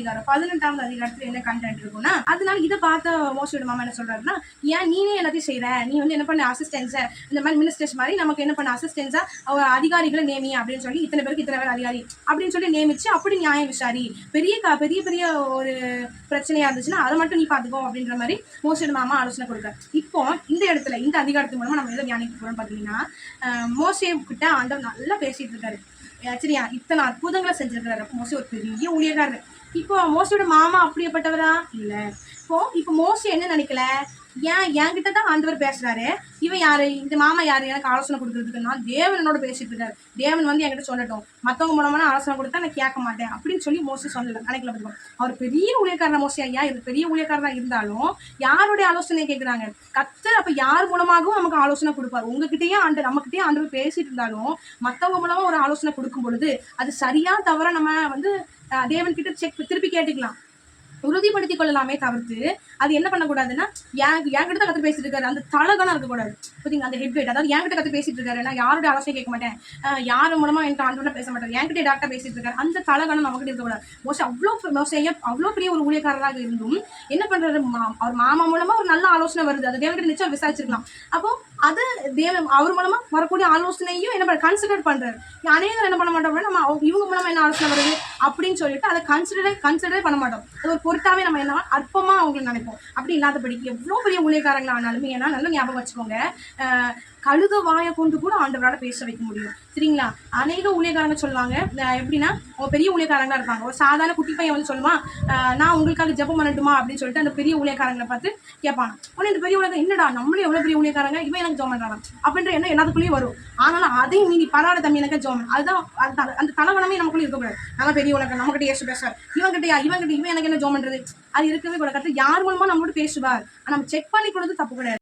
18வது அதிகாரத்துல என்ன கண்டென்ட் இருக்கும்னா, அதனால இதை பார்த்த மோசையோட மாமா என்ன சொல்றாருன்னா, ஏன் நீனே எல்லாத்தையும் செய்யற, நீ வந்து என்ன பண்ண அசிஸ்டன்ஸை இந்த மாதிரி மினிஸ்டர்ஸ் மாதிரி நமக்கு என்ன பண்ண அசிஸ்டன்ஸா அதிகாரிகளை நேமி அப்படின்னு சொல்லி இத்தனை பேருக்கு இத்தனை பேர் அதிகாரி அப்படின்னு சொல்லி நியமிச்சு அப்படி நியாயம் விசாரி, பெரிய பெரிய பெரிய ஒரு பிரச்சனையா இருந்துச்சுன்னா அதை மட்டும் நீ பார்த்துக்கோ அப்படின்ற மாதிரி மோசையோட மாமா ஆலோசனை கொடுக்க. இப்போ இந்த இடத்துல இந்த அதிகாரத்து மூலமா நம்ம எதை தியானிக்க போறோம்னு பார்த்தீங்கன்னா, மோசே கிட்ட ஆண்டவர் நல்லா பேசிட்டு இருக்காரு சரியா, இத்தனை அற்புதங்களை செஞ்சிருக்கிறாரு. மோசே ஒரு பெரிய ஊழியக்காரர். இப்போ மோசையோட மாமா அப்படியேப்பட்டவரா இல்ல. இப்போ மோசே என்ன நினைக்கல, என்கிட்ட தான் ஆண்டவர் பேசுறாரு, இவன் யாரு, இந்த மாமா யாரு எனக்கு ஆலோசனை கொடுக்கறதுக்குன்னா தேவன் என்னோட பேசிட்டு இருக்காரு, தேவன் வந்து என்கிட்ட சொல்லட்டும், மற்றவங்க மூலமான ஆலோசனை கொடுத்தா நான் கேட்க மாட்டேன் அப்படின்னு சொல்லி மோசே சொல்லல. நினைக்கல பார்த்துக்கோ, அவர் பெரிய ஊழியக்காரர் மோசே ஐயா, இது பெரிய ஊழியக்காரராக இருந்தாலும் யாருடைய ஆலோசனையை கேட்குறாங்க, கர்த்தர். அப்போ யார் மூலமாகவும் நமக்கு ஆலோசனை கொடுப்பார். உங்ககிட்டயே நம்மகிட்டயே ஆண்டவர் பேசிட்டு இருந்தாலும் மற்றவங்க மூலமா ஒரு ஆலோசனை கொடுக்கும் பொழுது அது சரியா தவிர நம்ம வந்து தேவன் கிட்ட திருப்பி கேட்டுக்கலாம், உறுதிப்படுத்திக் கொள்ளலாமே தவிர்த்து அது என்ன பண்ணக்கூடாதுன்னா, என்கிட்ட தான் கற்று பேசிட்டு இருக்காரு அந்த தலகணம் இருக்கக்கூடாது. பார்த்தீங்க அந்த ஹெட்வேட், அதாவது என்கிட்ட கற்று பேசிட்டு இருக்காரு, நான் யாருடைய ஆலோசனை கேட்க மாட்டேன், யார் மூலமா எனக்கு ஆண்டவனா பேச மாட்டேன், என்கிட்ட டாக்டர் பேசிட்டு இருக்காரு, அந்த தலகணம் நமக்கிட்ட இருக்கக்கூடாது. மோஸ்ட் அவ்வளோ பெரிய ஒரு ஊழியக்காரராக இருந்தும் என்ன பண்றாரு, அவர் மாமா மூலமா ஒரு நல்ல ஆலோசனை வருது, அது தேவன்கிட்ட நிச்சயம் விசாரிச்சிருக்கலாம். அப்போ அது அவர் மூலமா வரக்கூடிய ஆலோசனையும் என்ன பண்ண கன்சிடர் பண்றாரு. அநேகர் என்ன பண்ண மாட்டோம், நம்ம இவங்க மூலமா என்ன ஆலோசனை வருது அப்படின்னு சொல்லிட்டு அதை கன்சிடரே பண்ண மாட்டோம். அது ஒரு பொருட்டாவே நம்ம என்ன அற்பமா அவங்களை நினைப்போம். அப்படி இல்லாதபடிக்கு எவ்வளோ பெரிய ஊழியக்காரங்களா ஆனாலுமே, ஏன்னா நல்லா ஞாபகம் வச்சுக்கோங்க, கழுத வாயை கொண்டு கூட ஆண்டவரால் பேச வைக்க முடியும் சரிங்களா. அநேக ஊழியக்காரங்க சொல்லுவாங்க எப்படின்னா, பெரிய ஊழியக்காரங்களா இருப்பாங்க, ஒரு சாதாரண குட்டி பையன் வந்து சொல்லுவான், நான் உங்களுக்காக ஜெபம் பண்ணட்டுமா அப்படின்னு சொல்லிட்டு அந்த பெரிய ஊழியக்காரங்களை பார்த்து கேட்பாங்க. உடனே இந்த பெரிய ஊழியக்காரங்க என்னடா நம்மளே எவ்வளோ பெரிய ஊழியக்காரங்க, இவன் எனக்கு ஜெபம் பண்ணுறாங்க அப்படின்ற எண்ணம் எல்லாத்துக்குள்ளேயும் வரும். ஆனாலும் அதையும் நீ பரவாயில்ல தம்பி எனக்கு ஜெபம், அதுதான் அந்த தலைவனமே நமக்குள்ளே இருக்கக்கூடாது. நம்ம பெரிய உலகம் நம்மகிட்ட ஏசு பேசுவார், இவன் எனக்கு என்ன ஜெபம் பண்றது, அது இருக்கவே கூட. கரெக்டாக யார் மூலமா நம்மளோட பேசுவார், நம்ம செக் பண்ணி கொடுத்து தப்பு கிடையாது.